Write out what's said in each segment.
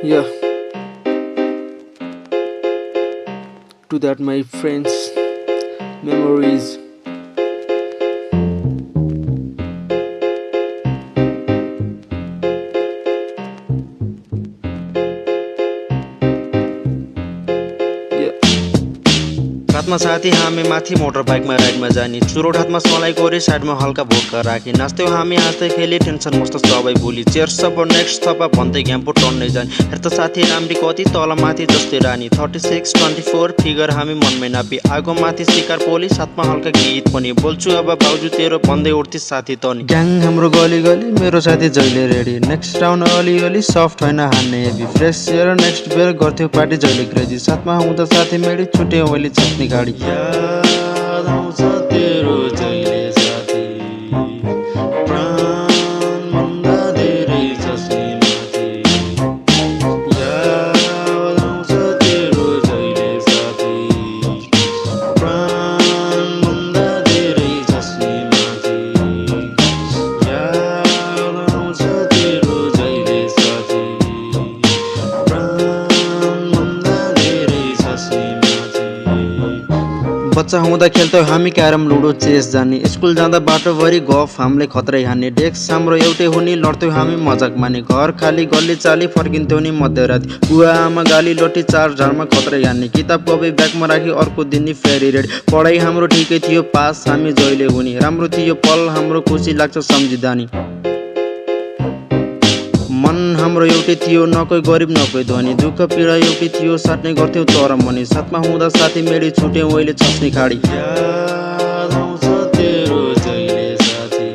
Yeah, to that, my friends, memories. Yeah, रातमा साथी हामी माथि मोटर बाइकमा राइडमा जाने चुरोट हातमा सलाई कोरी साइडमा हल्का भोका राखी नाच्थ्यौँ हामी हाँस्दै खेली टेन्सन मस्त सबै भुली चेयर सब नेक्स्ट थपा भन्दै घ्याम्पो टन्नै जाने हेर्दा साथी राम्री कति तल माथि जस्तै रानी 36 24 फिगर हामी मनमै नापी आगो माथि शिकार पोली साथमा हल्का गीत पनि बोल्छु अब भाउजू तेरो भन्दै उठ्थी साथी तनी ग्याङ हाम्रो गली गली मेरो साथी जहिले रेडी नेक्स्ट राउन्ड अलि अलि सफ्ट होइन हान्ने हेभी फ्रेस एयर नेक्स्ट बेर गर्थ्यो पार्टी जहिले क्रेजी साथमा हुँदा साथी मेडी छुट्यो ओइली छस्नी गाडी याद आउँछ तेरो जहिले साथी प्राणभन्दा धेरै जसले माथि याद आउँछ तेरो जहिले साथी प्राणभन्दा धेरै जसले माथि याद आउँछ तेरो जहिले साथी प्राणभन्दा धेरै जसले बच्चा हुँदा खेल्थ्यौँ हामी क्यारम लुडो चेस जाने स्कुल जाँदा बाटोभरि गफ हामीले खत्रै हान्ने डेस्क हाम्रो एउटै हुने लड्थ्यौँ हामी मजाक माने घर खाली गल्ली चाली फर्किन्थ्यौँ नि मध्यराति बुवा आमा गाली लोटी चार झारमा खत्रै हान्ने किताब कपी ब्यागमा राखी अर्को दिन नि फेरि रेडी पढाइ हाम्रो ठिकै थियो पास हामी जहिले हुने राम्रो थियो पल हाम्रो खुसी लाग्छ सम्झिँदा नि मन हाम्रो एउटै थियो न कोही गरिब न कोही धनी दुःख पीडा एउटै थियो साट्ने गर्थ्यौँ चरम पनि साथमा हुँदा साथी मेडी छुट्यौँ ओइले छस्नी खाडी याद आउँछ तेरो जहिले साथी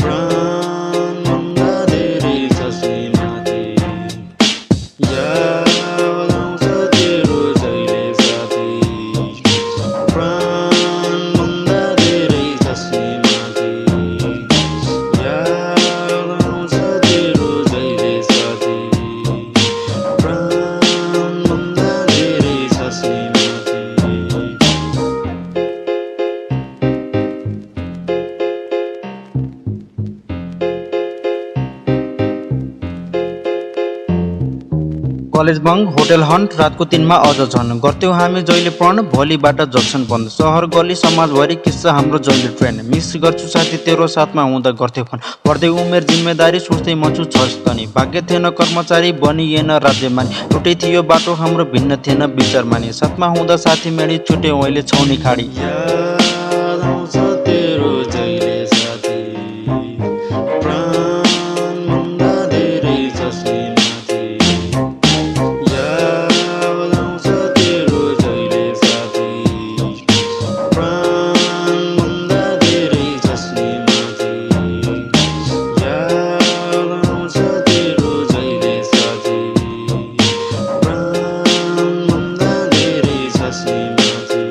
प्राणभन्दा धेरै जसले माथि याद आउँछ तेरो जहिले साथी प्राणभन्दा धेरै जसले माथि याद आउँछ तेरो जहिले साथी प्राणभन्दा धेरै जसले माथि कलेज बङ्क होटल हन्ट रातको 3मा अझ झन् गर्थ्यौँ हामी जहिले पढ्न भोलिबाट जक्सन बन्द सहर गली समाजभरि किस्सा हाम्रो जहिले ट्रेन मिस गर्छु साथी तेरो साथमा हुँदा गर्थ्यौँ फन बढ्दै उमेर जिम्मेदारी सोच्दै मछु छस् तनी भाग्य थिएन कर्मचारी बनिएन राज्यमानी एउटै थियो बाटो हाम्रो भिन्न थिएन विचार माने साथमा हुँदा साथी मेडी छुट्यो ओइले छौनी खाडी याद आउँछ तेरो जहिले साथी प्राणभन्दा धेरै जसले माथि याद आउँछ तेरो जहिले साथी प्राणभन्दा धेरै जसले माथि याद आउँछ तेरो जहिले साथी प्राणभन्दा धेरै जसले माथि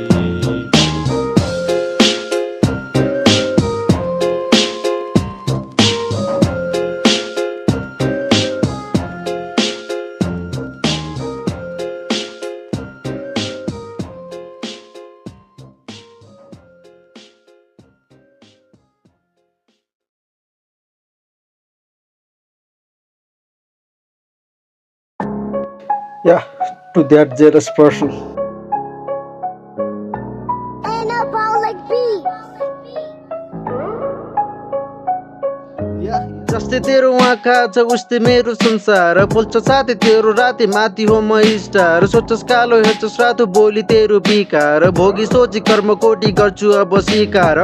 yeah, to that jealous person. Anabolic beats. जस्तै तेरो आँखा छ उस्तै मेरो संसार बोल्छ साथी तेरो राति माथि हो म स्टार सोच्छस् कालो हेर्छस् रातो बोली तेरो बिकार भोगी सोची कर्म कोटी गर्छु अब स्वीकार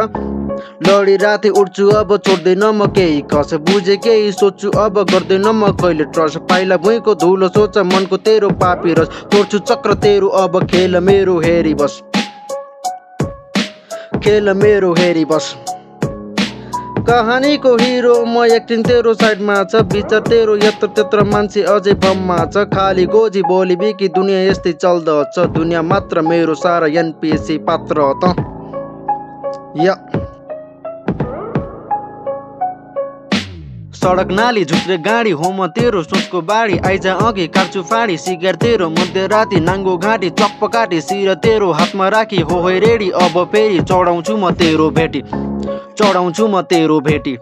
लडी राति उठ्छु अब छोड्दैन म केही कस बुझे केही सोच्छु अब गर्दैन म कहिले ट्रस्ट पाइला भुइँको धुलो सोच मनको तेरो पापी रस तोड्छु चक्र तेरो अब खेल मेरो हेरी बस खेल मेरो हेरी बस कहानीको हिरो म एक्टिङ तेरो साइडमा छ विचार तेरो यत्र त्यत्र मान्छे अझै बममा छ खाली गोजी बोली बिकी दुनियाँ यस्तै चल्दछ दुनियाँ मात्र मेरो सारा एनपिसी पात्र त या सडक नाली झुक्रे गाडी हो म तेरो सोचको बाढी आइजा अघि काट्छु फाडी सिगार तेरो मध्यराति नाङ्गो घाँटी चप्प काटी सिर तेरो हातमा राखी हो रेडी अब फेरि चढाउँछु म तेरो भेटी चढाउँछु म तेरो भेटी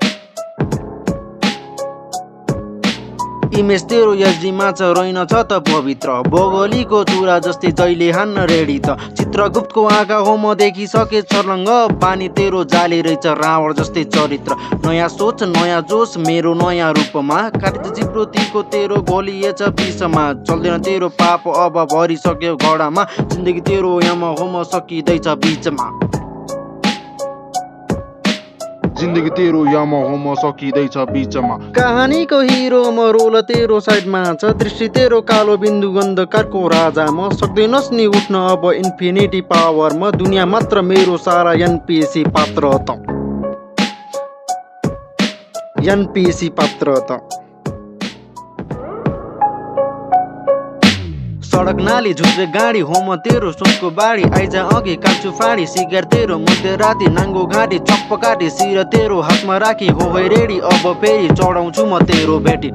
इमेज तेरो एचडीमा छ रहेनछ त पवित्र बगलीको चुरा जस्तै जहिले हान्न रेडी त चित्रगुप्तको आँखा हो म देखिसके छर्लङ्ग बानी तेरो जाली रहेछ रावण जस्तै चरित्र नयाँ सोच नयाँ जोस मेरो नयाँ रूपमा काटिन्छ जिब्रो तीको तेरो घोलिएछ विषमा चल्दैन तेरो पाप अब भरिसक्यो घडामा जिन्दगी तेरो यामा होम सकिँदैछ बिचमा जिन्दगी तेरो यामा होम सकिँदैछ बिचमा कहानीको हिरो म रोल तेरो साइडमा छ दृष्टि तेरो कालो बिन्दु गन्धकारको राजा म सक्दैनस् नि उठ्न अब इन्फिनिटी पावर म दुनियाँ मात्र मेरो सारा एनपिसी पात्र त एनपिसी पात्र त सडक नाली झुक्रे गाडी हो म तेरो सोचको बाढी आइज अघि काट्छु फाडी सिगार तेरो मध्यराती नाङ्गो घाँटी चप्प काटी सिर तेरो हातमा राखी हो रेडी अब फेरि चढाउँछु म तेरो भेटी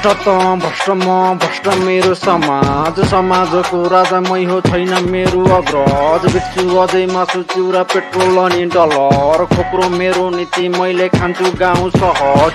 भ्रष्ट मेरो समाजको राजा मै हो छैन मेरो अग्रज बेच्छु अझै मासु चिउरा पेट्रोल अनि डलर खोप्रो मेरो नीति मैले खान्छु गाउँ सहर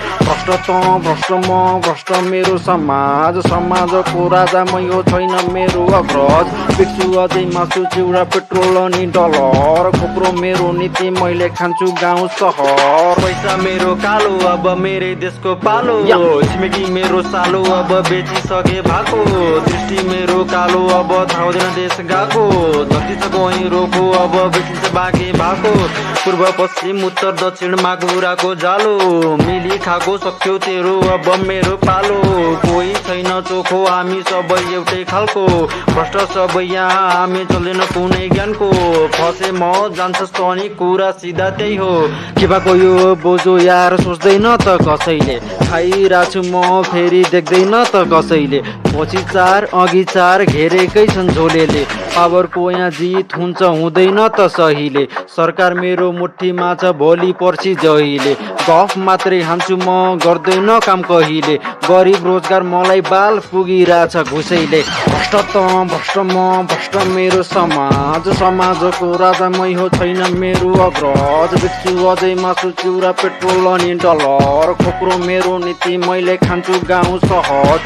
भ्रष्ट मेरो समाजको राजा मै हो छैन मेरो अग्रज बेच्छु अझै मासु चिउरा पेट्रोल अनि डलर खोप्रो मेरो नीति मैले खान्छु गाउँ सहर पैसा मेरो कालो अब मेरै देशको पालो छिमेकी मेरो सालो अब बेचिसके भएको दृष्टि मेरो कालो अब थाउदैन देश गएको जति छ गई रोको अब बेचिन्छ बाँकी भएको पूर्व पश्चिम उत्तर दक्षिणमा कुराको जालो मिली खाएको सक्यो तेरो अब मेरो पालो कोही छैन चोखो हामी सबै एउटै खालको भ्रष्ट सबै यहाँ हामी चल्दैन कुनै ज्ञानको फसे म जान्छस् तनी कुरा सिधा त्यही हो के भएको यो बोजो यार सोच्दैन त कसैले खाइरहेछु म फेरि देख्दैन त कसैले पछि 4 अघि 4 घेरेकै छन् झोलेले पावरको यहाँ जित हुन्छ हुँदैन त सहीले सरकार मेरो मुठीमा छ भोलि पर्सि जहिले गफ मात्रै हान्छु म गर्दैन काम कहिले गरिब रोजगार मलाई बाल पुगिरहेछ घुसैले भ्रष्ट मेरो समाजको राजा मै हो छैन मेरो अग्रज बेच्छु अझै मासु चिउरा पेट्रोल अनि डलर खोप्रो मेरो नीति मैले खान्छु गाउँ सहर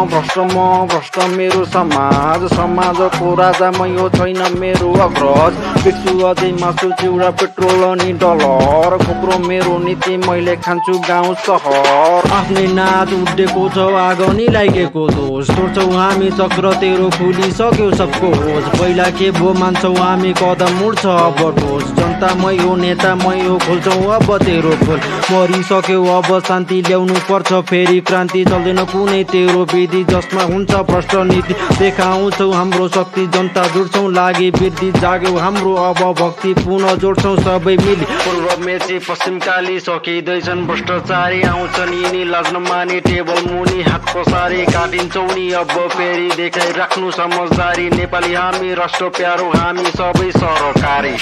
भ्रष्ट मेरो समाजको राजा मै हो छैन मेरो अग्रज बेच्छु अझै मासु चिउरा पेट्रोल अनि डलर खोप्रो मेरो नीति मैले खान्छु गाउँ सहर आफ्नै नाच उडेको छ आगनी लागेको दोष तोड्छौ हामी चक्र तेरो खुलिसक्यो सबको होज पहिला के भो मान्छौ हामी कदम उड्छ अब ठोस जनता मै हो नेता मै हो खोल्छौ अब तेरो खोल मरिसक्यो अब शान्ति ल्याउनु पर्छ फेरि क्रान्ति चल्दैन कुनै तेरो विधि जसमा हुन्छ भ्रष्ट नीति देखाउँछौ हाम्रो शक्ति जनता जुड्छौ लागि वृद्धि जाग्यो हाम्रो अब भक्ति पुनः जोड्छौ सबै मिली पूर्व मेची पश्चिम काली सकिँदैछन् भ्रष्टाचारी आउँछन् यिनी लाज नमानी टेबल मुनि हात पसारी काटिन्छौ नि अब फेरि देखाइ राख्नु समझदारी नेपाली हामी राष्ट्र प्यारो हामी सबै सरकारी